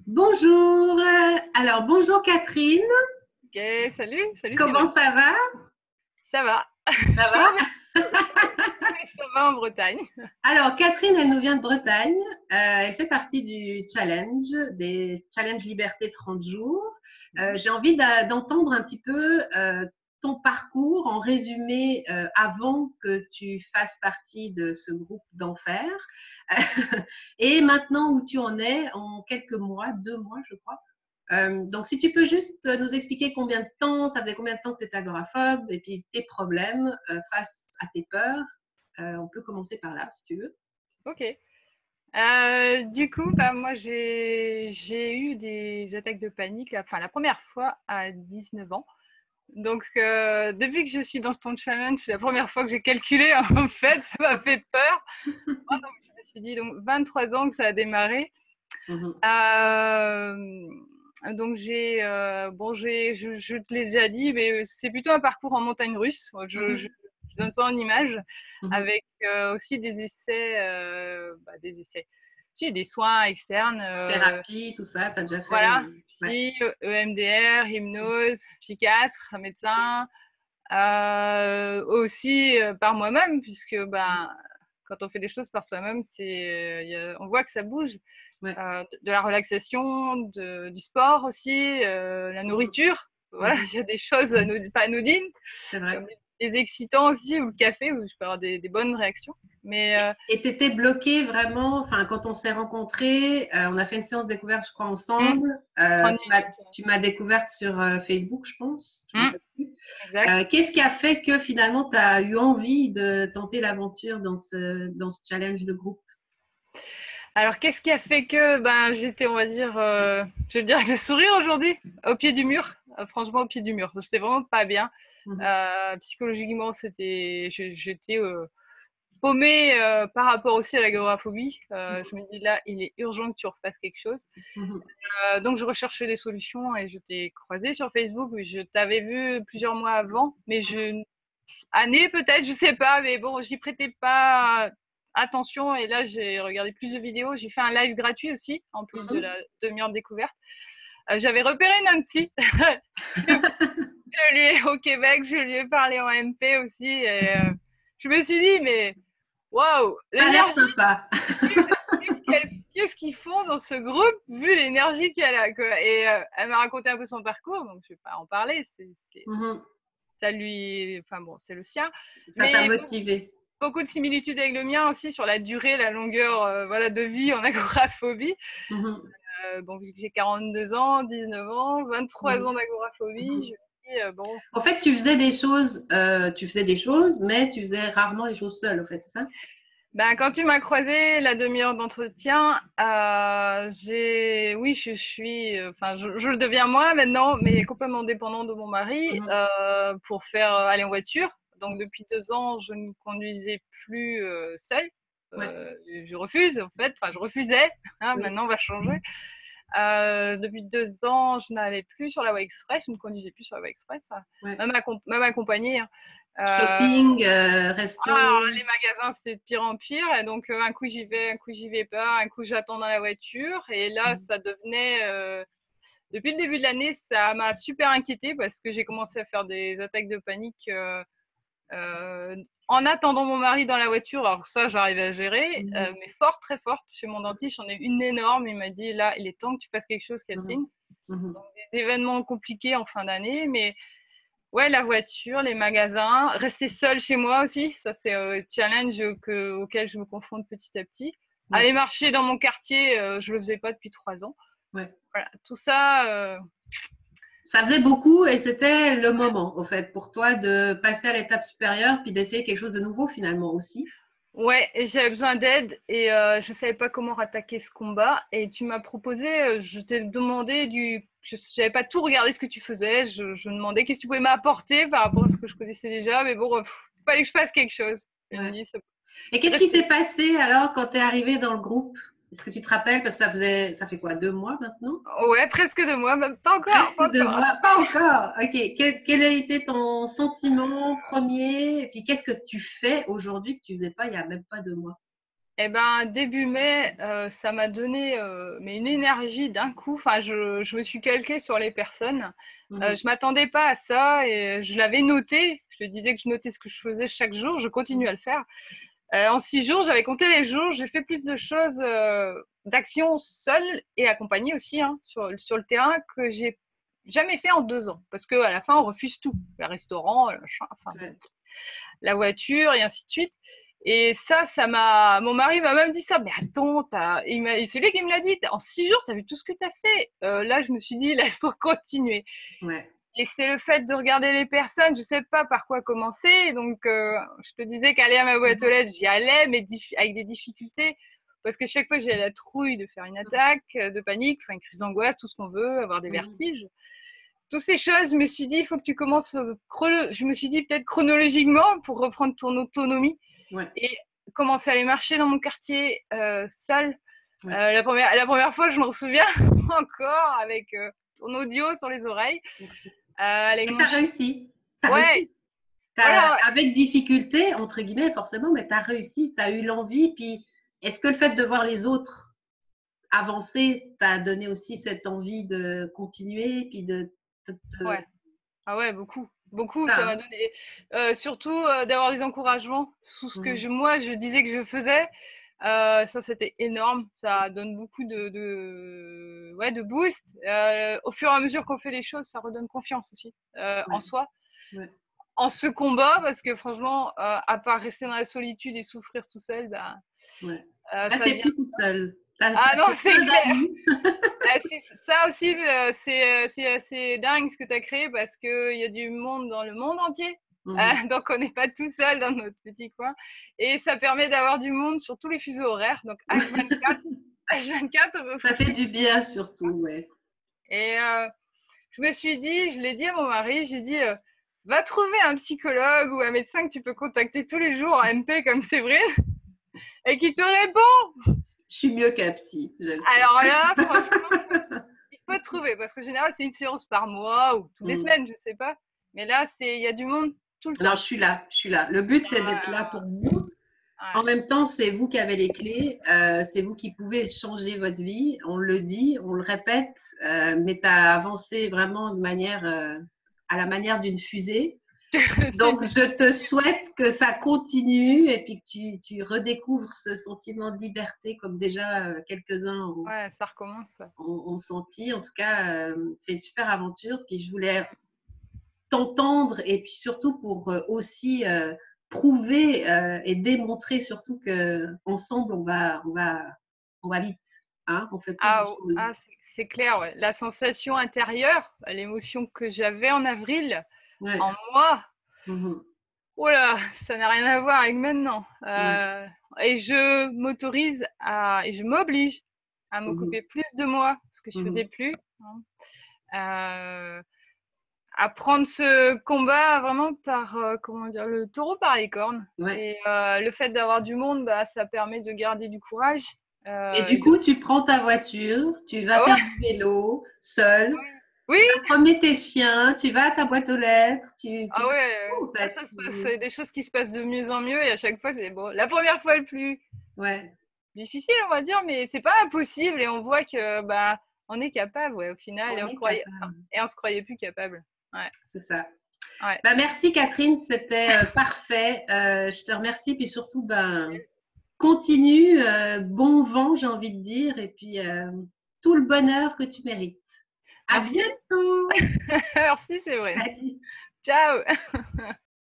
Bonjour. Alors, bonjour Catherine. Ok, salut Comment Sylvain. ça va? Ça va. Ça Chaud, va? mais ça va en Bretagne. Alors, Catherine, elle nous vient de Bretagne. Elle fait partie du challenge, des challenges Liberté 30 jours. J'ai envie d'entendre un petit peu ton parcours en résumé avant que tu fasses partie de ce groupe d'enfer. Et maintenant où tu en es en quelques mois, 2 mois, je crois. Donc, si tu peux juste nous expliquer combien de temps, ça faisait combien de temps que tu étais agoraphobe et puis tes problèmes face à tes peurs. On peut commencer par là, si tu veux. Ok. Du coup, moi j'ai eu des attaques de panique, enfin la première fois à 19 ans. Donc depuis que je suis dans ce ton challenge, c'est la première fois que j'ai calculé en fait, ça m'a fait peur. Donc, je me suis dit donc 23 ans que ça a démarré. Mhm. Euh, donc je te l'ai déjà dit, mais c'est plutôt un parcours en montagne russe. Mhm. Je donne ça en image, Mhm. avec aussi des essais, si, des soins externes, Thérapie, tout ça, tu as déjà fait. voilà, Ouais. psy, EMDR, hypnose, psychiatre, médecin, aussi par moi-même, puisque quand on fait des choses par soi-même, on voit que ça bouge. Ouais. De la relaxation, du sport aussi, la Mhm. nourriture. Voilà, Mhm. il y a des choses pas anodines, C'est vrai. comme les excitants aussi, ou le café, où je peux avoir des bonnes réactions. Mais Et tu étais bloquée vraiment, enfin, quand on s'est rencontrés, on a fait une séance découverte, je crois, hum, ensemble. 30 minutes. Tu m'as découverte sur Facebook, je pense. Je me Hum, rappelle plus. exact. Qu'est-ce qui a fait que finalement tu as eu envie de tenter l'aventure dans ce challenge de groupe? Alors, qu'est-ce qui a fait que j'étais, on va dire, je vais dire, avec le sourire aujourd'hui, au pied du mur. Franchement, au pied du mur. J'étais vraiment pas bien. Mhm. Psychologiquement, j'étais paumée par rapport aussi à l'agoraphobie. Je me dis là, il est urgent que tu refasses quelque chose. Mhm. Donc, je recherchais des solutions et je t'ai croisé sur Facebook. Je t'avais vu plusieurs mois avant, mais année peut-être, je sais pas, mais bon, j'y prêtais pas attention. Et là, j'ai regardé plus de vidéos. J'ai fait un live gratuit aussi, en plus de Mhm. la demi-heure de découverte. J'avais repéré Nancy. Au Québec, je lui ai parlé en MP aussi. Et je me suis dit, mais waouh, Ça a l'air l'énergie, sympa. qu'est-ce qu'ils font dans ce groupe, vu l'énergie qu'elle a, quoi. Et elle m'a raconté un peu son parcours, donc je vais pas en parler. Mhm. Ça lui, enfin bon, c'est le sien. Ça t'a Mais motivé. beaucoup de similitudes avec le mien aussi sur la durée, la longueur voilà, de vie en agoraphobie. Mhm. Bon, vu que j'ai 42 ans, 19 ans, 23 Mhm. ans d'agoraphobie, je Mhm. me dis, bon. En fait, tu faisais des choses, mais tu faisais rarement les choses seule, en fait, c'est ça? Ben, quand tu m'as croisé la demi-heure d'entretien, oui, enfin, je le deviens moi maintenant, mais complètement dépendant de mon mari Mhm. pour faire aller en voiture. Donc, depuis 2 ans, je ne conduisais plus seule. Ouais, Je refuse, en fait. Enfin, je refusais. Hein, oui, maintenant, on va changer. Depuis 2 ans, je n'allais plus sur la voie express. Je ne conduisais plus sur la voie express. ouais. Même accompagnée. Hein. Euh, Shopping, les resto. magasins, c'est de pire en pire. Et donc, un coup j'y vais, un coup j'y vais pas, un coup j'attends dans la voiture. Et là, Mhm. ça devenait. Depuis le début de l'année, ça m'a super inquiétée parce que j'ai commencé à faire des attaques de panique euh, en attendant mon mari dans la voiture. Alors, ça, j'arrivais à gérer, Mhm. mais forte, très forte. Chez mon dentiste, j'en ai une énorme. Il m'a dit là, il est temps que tu fasses quelque chose, Mhm. Catherine. Mhm. Donc, des événements compliqués en fin d'année, mais ouais, la voiture, les magasins, rester seule chez moi aussi, ça c'est un challenge auquel je me confronte petit à petit. Ouais, Aller marcher dans mon quartier, je le faisais pas depuis 3 ans. ouais. Voilà, tout ça, Ça faisait beaucoup et c'était le moment, au fait, pour toi de passer à l'étape supérieure puis d'essayer quelque chose de nouveau finalement aussi. ouais, et j'avais besoin d'aide et je savais pas comment rattaquer ce combat. Et tu m'as proposé, je t'ai demandé je n'avais pas tout regardé ce que tu faisais. Je me demandais qu'est-ce que tu pouvais m'apporter par rapport à ce que je connaissais déjà, mais bon, il fallait que je fasse quelque chose. Je me Ouais. dis, ça Et qu'est-ce qui rester. s'est passé alors quand tu es arrivé dans le groupe? Est-ce que tu te rappelles? Parce que ça fait quoi, 2 mois maintenant? Ouais, presque 2 mois, même pas encore, Presque pas deux encore. mois, pas encore. Ok. Quel a été ton sentiment premier? Et puis qu'est-ce que tu fais aujourd'hui que tu faisais pas il y a même pas 2 mois? Eh ben, début mai, ça m'a donné mais une énergie d'un coup. Enfin, je me suis calquée sur les personnes. Mhm. Je m'attendais pas à ça et je l'avais noté. Je te disais que je notais ce que je faisais chaque jour. Je continue à le faire. En 6 jours, j'avais compté les jours. J'ai fait plus de choses, d'actions seule et accompagnée aussi, hein, sur le terrain que j'ai jamais fait en 2 ans. Parce qu'à la fin, on refuse tout. Le restaurant, le machin, enfin, Ouais. la voiture et ainsi de suite. Et ça m'a. Mon mari m'a même dit ça. Mais attends, c'est lui qui me l'a dit. En 6 jours, t'as vu tout ce que t'as fait. Là, je me suis dit, là, il faut continuer. Ouais. Et c'est le fait de regarder les personnes. Je sais pas par quoi commencer. Donc, je te disais qu'aller à ma boîte aux Mhm. lettres, j'y allais, mais avec des difficultés. Parce que chaque fois, j'ai la trouille de faire une attaque, de panique, enfin une crise d'angoisse, tout ce qu'on veut, avoir des Mhm. vertiges. Toutes ces choses, je me suis dit, il faut que tu commences. Je me suis dit peut-être chronologiquement pour reprendre ton autonomie Ouais. et commencer à aller marcher dans mon quartier seule. Ouais. La première fois, je m'en souviens encore avec ton audio sur les oreilles, avec Et mon tu as chien. réussi. Tu as Ouais, réussi. voilà. Avec difficulté, entre guillemets, forcément, mais tu as réussi, tu as eu l'envie. Puis, est-ce que le fait de voir les autres avancer t'a donné aussi cette envie de continuer, puis Ouais. Ah ouais, beaucoup. Beaucoup, ça, ça m'a hein. donné. Surtout d'avoir des encouragements sous ce que Mhm. moi, je disais que je faisais. Ça, c'était énorme. Ça donne beaucoup ouais, de boost. Au fur et à mesure qu'on fait les choses, ça redonne confiance aussi en Ouais. soi. Ouais. En ce combat, parce que franchement, à part rester dans la solitude et souffrir tout seul, bah, Ouais. Là, ça t'es devient. plus toute seule. T'as Ah non, fait c'est plein clair. d'amis. Ça aussi, c'est assez dingue ce que tu as créé parce qu'il y a du monde dans le monde entier. Mhm. Donc, on n'est pas tout seul dans notre petit coin. Et ça permet d'avoir du monde sur tous les fuseaux horaires. Donc, H24, on peut Ça faire ce fait que du tu bien surtout, ouais. veux. Et je me suis dit, je l'ai dit à mon mari, j'ai dit, va trouver un psychologue ou un médecin que tu peux contacter tous les jours en MP comme c'est vrai et qui te répond. Je suis mieux qu'un psy, je le sais. Alors là, franchement, il faut trouver parce qu'en général, c'est une séance par mois ou toutes les Mhm. semaines, je sais pas. Mais là, il y a du monde tout le Non, temps. je suis là, je suis là. Le but, c'est d'être là pour vous. En Ouais. même temps, c'est vous qui avez les clés, c'est vous qui pouvez changer votre vie. On le dit, on le répète, mais tu as avancé vraiment de manière, à la manière d'une fusée. Donc, je te souhaite que ça continue et puis que tu redécouvres ce sentiment de liberté comme déjà quelques-uns Ouais, ça recommence. ont senti. En tout cas, c'est une super aventure. Puis je voulais t'entendre et puis surtout pour aussi prouver et démontrer surtout que ensemble on va vite, hein, on fait plus de choses. C'est clair. Ouais. La sensation intérieure, l'émotion que j'avais en avril, Ouais. en moi, Mhm. voilà, ça n'a rien à voir avec maintenant. Ouais. Et je m'autorise et je m'oblige à Mhm. m'occuper plus de moi, ce que je faisais Mhm. plus. Hein. Euh, à prendre ce combat vraiment par, comment dire, le taureau par les cornes. Ouais. Et le fait d'avoir du monde, bah, ça permet de garder du courage. Et Et du coup, tu prends ta voiture, tu vas Ah faire ouais, du vélo seul, oui, tu vas promener tes chiens, tu vas à ta boîte aux lettres, tu ah vas ouais, où en fait. ça se passe, c'est des choses qui se passent de mieux en mieux et à chaque fois, c'est bon. La première fois, le plus Ouais, difficile, on va dire, mais c'est pas impossible et on voit que bah, on est capable, ouais, au final, on est capable, et on se croyait plus capable. Ouais, c'est ça. ouais. Bah, merci Catherine, c'était parfait. Je te remercie, puis surtout, ben, continue, bon vent, j'ai envie de dire, et puis tout le bonheur que tu mérites. À Merci, bientôt! merci, c'est vrai. Salut! Ciao.